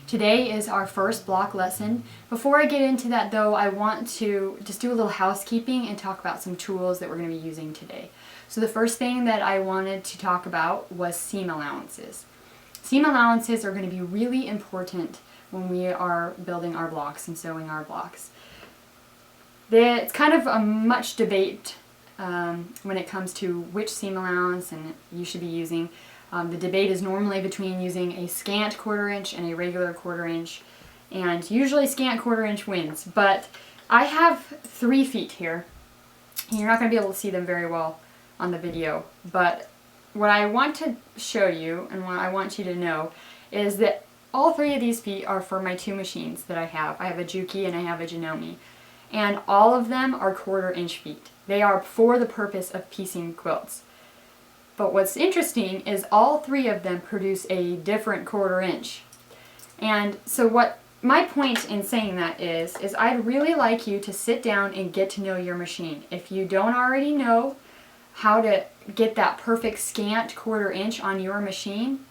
Today is our first block lesson. Before I get into that though, I want to just do a little housekeeping and talk about some tools that we're going to be using today. So the first thing that I wanted to talk about was seam allowances. Seam allowances are going to be really important when we are building our blocks and sewing our blocks. It's kind of a much debate when it comes to which seam allowance and you should be using. The debate is normally between using a scant 1/4 inch and a regular 1/4 inch, and usually scant 1/4 inch wins, but I have 3 feet here. You're not going to be able to see them very well on the video, but what I want to show you and what I want you to know is that all 3 of these feet are for my 2 machines that I have. I have a Juki and I have a Janome. And all of them are 1/4 inch feet. They are for the purpose of piecing quilts. But what's interesting is all 3 of them produce a different 1/4 inch. And so what my point in saying that is I'd really like you to sit down and get to know your machine. If you don't already know how to get that perfect scant 1/4 inch on your machine,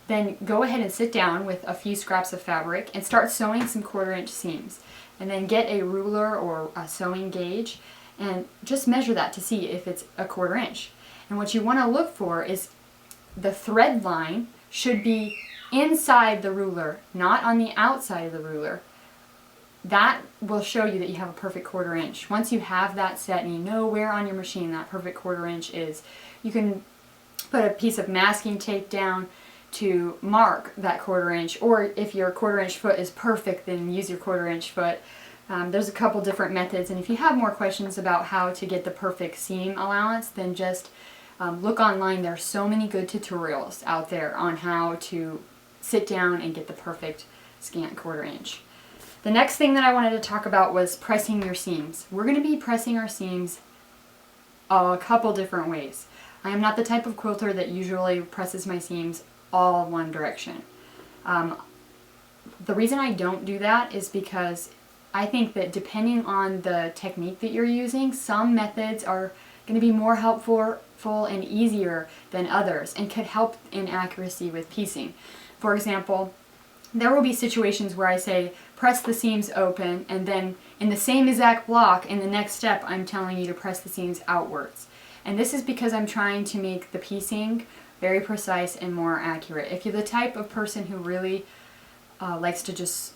then go ahead and sit down with a few scraps of fabric and start sewing some 1/4 inch seams. And then get a ruler or a sewing gauge and just measure that to see if it's a 1/4 inch. And what you want to look for is the thread line should be inside the ruler, not on the outside of the ruler. That will show you that you have a perfect 1/4 inch. Once you have that set and you know where on your machine that perfect 1/4 inch is, you can put a piece of masking tape down to mark that 1/4 inch, or if your 1/4 inch foot is perfect, then use your 1/4 inch foot. There's a couple different methods, and if you have more questions about how to get the perfect seam allowance, then just look online. There are so many good tutorials out there on how to sit down and get the perfect scant 1/4 inch. The next thing that I wanted to talk about was pressing your seams. We're going to be pressing our seams a couple different ways. I am not the type of quilter that usually presses my seams all one direction. The reason I don't do that is because I think that depending on the technique that you're using, some methods are going to be more helpful and easier than others and could help in accuracy with piecing. For example, there will be situations where I say press the seams open, and then in the same exact block in the next step I'm telling you to press the seams outwards. And this is because I'm trying to make the piecing very precise and more accurate. If you're the type of person who really likes to just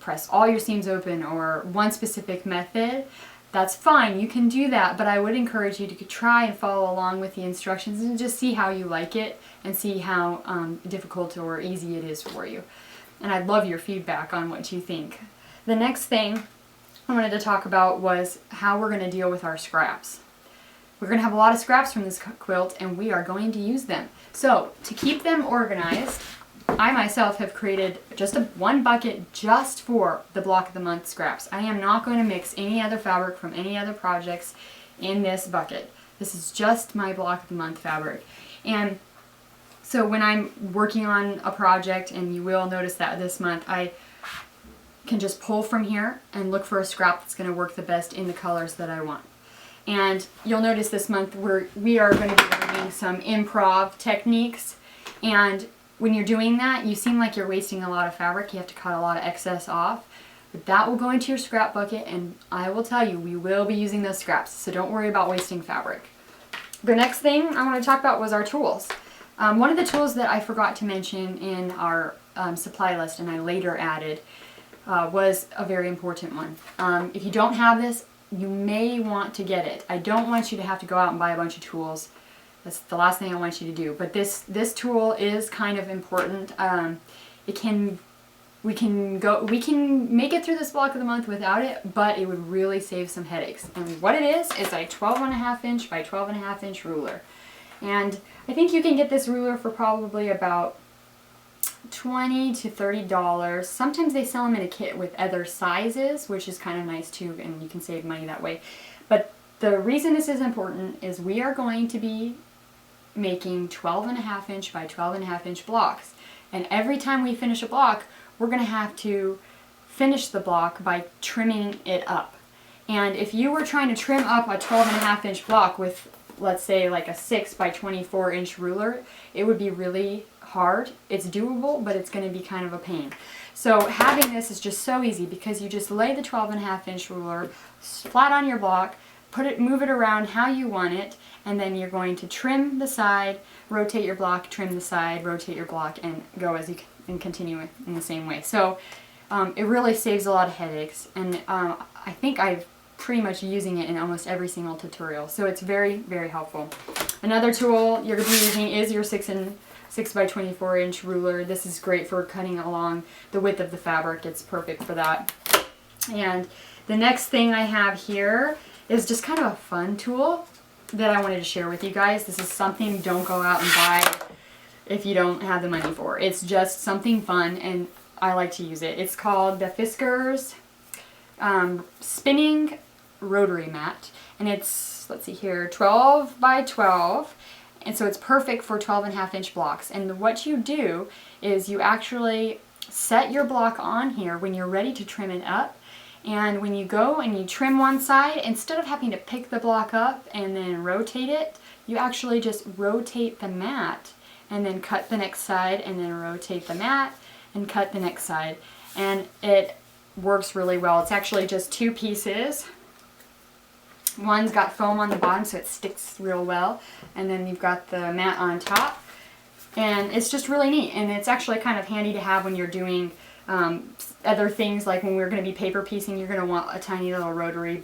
press all your seams open or one specific method, that's fine, you can do that, but I would encourage you to try and follow along with the instructions and just see how you like it and see how difficult or easy it is for you. And I'd love your feedback on what you think. The next thing I wanted to talk about was how we're going to deal with our scraps. We're going to have a lot of scraps from this quilt and we are going to use them. So to keep them organized, I myself have created just one bucket just for the block of the month scraps. I am not going to mix any other fabric from any other projects in this bucket. This is just my block of the month fabric. And so when I'm working on a project, and you will notice that this month, I can just pull from here and look for a scrap that's going to work the best in the colors that I want. And you'll notice this month we are going to be learning some improv techniques, and when you're doing that, you seem like you're wasting a lot of fabric. You have to cut a lot of excess off. But that will go into your scrap bucket, and I will tell you, we will be using those scraps, so don't worry about wasting fabric. The next thing I want to talk about was our tools. One of the tools that I forgot to mention in our supply list, and I later added, was a very important one. If you don't have this, you may want to get it. I don't want you to have to go out and buy a bunch of tools. That's the last thing I want you to do. But this tool is kind of important. We can make it through this block of the month without it, but it would really save some headaches. And what it is a 12.5 inch by 12.5 inch ruler. And I think you can get this ruler for probably about $20 to $30. Sometimes they sell them in a kit with other sizes, which is kind of nice too, and you can save money that way. But the reason this is important is we are going to be making 12.5 inch by 12.5 inch blocks. And every time we finish a block, we're going to have to finish the block by trimming it up. And if you were trying to trim up a 12.5 inch block with, let's say, like a 6 by 24 inch ruler, it would be really hard. It's doable, but it's going to be kind of a pain. So having this is just so easy because you just lay the 12.5-inch ruler flat on your block, move it around how you want it, and then you're going to trim the side, rotate your block, trim the side, rotate your block, and go as you can, and continue it in the same way. So it really saves a lot of headaches, and I think I've pretty much using it in almost every single tutorial. So it's very, very helpful. Another tool you're going to be using is your 6 by 24-inch ruler. This is great for cutting along the width of the fabric. It's perfect for that. And the next thing I have here is just kind of a fun tool that I wanted to share with you guys. This is something you don't go out and buy if you don't have the money for. It's just something fun, and I like to use it. It's called the Fiskars spinning rotary mat, and it's, let's see here, 12 by 12, and so it's perfect for 12.5-inch blocks. And what you do is you actually set your block on here when you're ready to trim it up, and when you go and you trim one side, instead of having to pick the block up and then rotate it, you actually just rotate the mat and then cut the next side, and then rotate the mat and cut the next side, and it works really well. It's actually just 2 pieces. One's got foam on the bottom so it sticks real well, and then you've got the mat on top, and it's just really neat. And it's actually kind of handy to have when you're doing other things, like when we're going to be paper piecing. You're going to want a tiny little rotary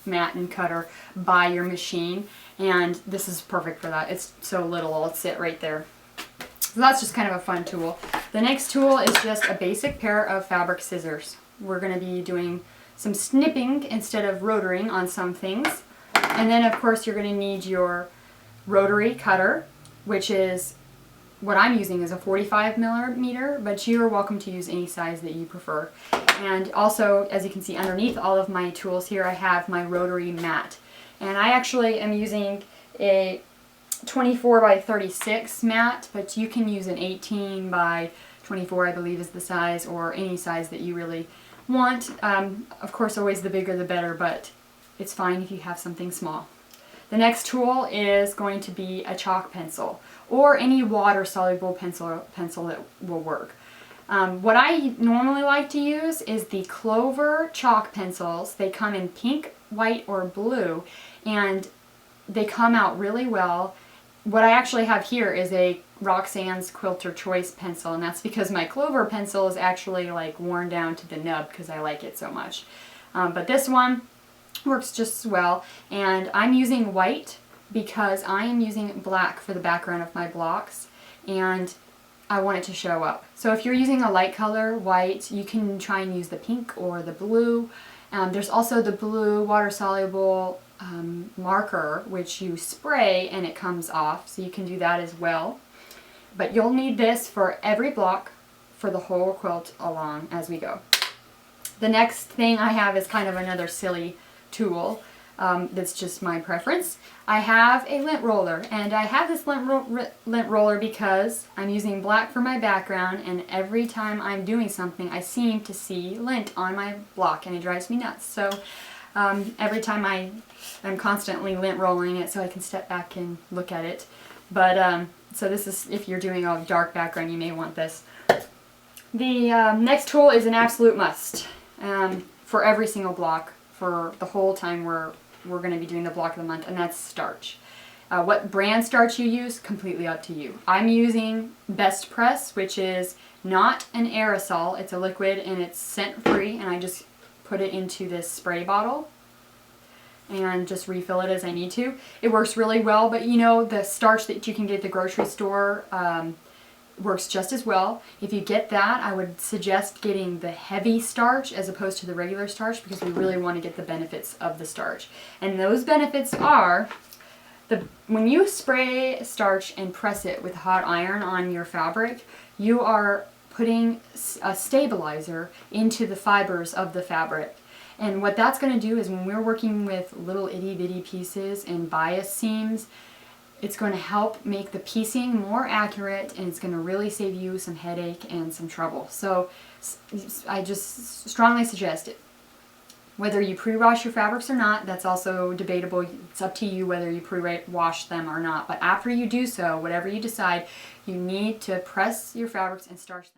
mat and cutter by your machine, and this is perfect for that. It's so little, it'll sit right there. So that's just kind of a fun tool. The next tool is just a basic pair of fabric scissors. We're going to be doing some snipping instead of rotaring on some things. And then of course you're going to need your rotary cutter, which is what I'm using is a 45mm, but you're welcome to use any size that you prefer. And also, as you can see underneath all of my tools here, I have my rotary mat. And I actually am using a 24 by 36 mat, but you can use an 18 by 24, I believe is the size, or any size that you really want. Of course, always the bigger the better, but it's fine if you have something small. The next tool is going to be a chalk pencil, or any water-soluble pencil that will work. What I normally like to use is the Clover chalk pencils. They come in pink, white, or blue, and they come out really well. What I actually have here is a Roxanne's Quilter Choice pencil, and that's because my Clover pencil is actually like worn down to the nub because I like it so much. But this one works just as well, and I'm using white because I am using black for the background of my blocks, and I want it to show up. So if you're using a light color, white, you can try and use the pink or the blue. There's also the blue water-soluble marker, which you spray and it comes off, so you can do that as well. But you'll need this for every block for the whole quilt along as we go. The next thing I have is kind of another silly tool that's just my preference. I have a lint roller, and I have this lint roller because I'm using black for my background, and every time I'm doing something I seem to see lint on my block, and it drives me nuts. So every time I'm constantly lint rolling it so I can step back and look at it. But so this is, if you're doing a dark background, you may want this. The next tool is an absolute must for every single block for the whole time we're going to be doing the block of the month, and that's starch. What brand starch you use, completely up to you. I'm using Best Press, which is not an aerosol, it's a liquid and it's scent free, and I just put it into this spray bottle and just refill it as I need to. It works really well, but you know, the starch that you can get at the grocery store works just as well. If you get that, I would suggest getting the heavy starch as opposed to the regular starch, because we really want to get the benefits of the starch. And those benefits are, when you spray starch and press it with hot iron on your fabric, you are putting a stabilizer into the fibers of the fabric. And what that's going to do is, when we're working with little itty bitty pieces and bias seams, it's going to help make the piecing more accurate, and it's going to really save you some headache and some trouble. So I just strongly suggest it. Whether you pre-wash your fabrics or not, that's also debatable. It's up to you whether you pre-wash them or not. But after you do so, whatever you decide, you need to press your fabrics and starch them.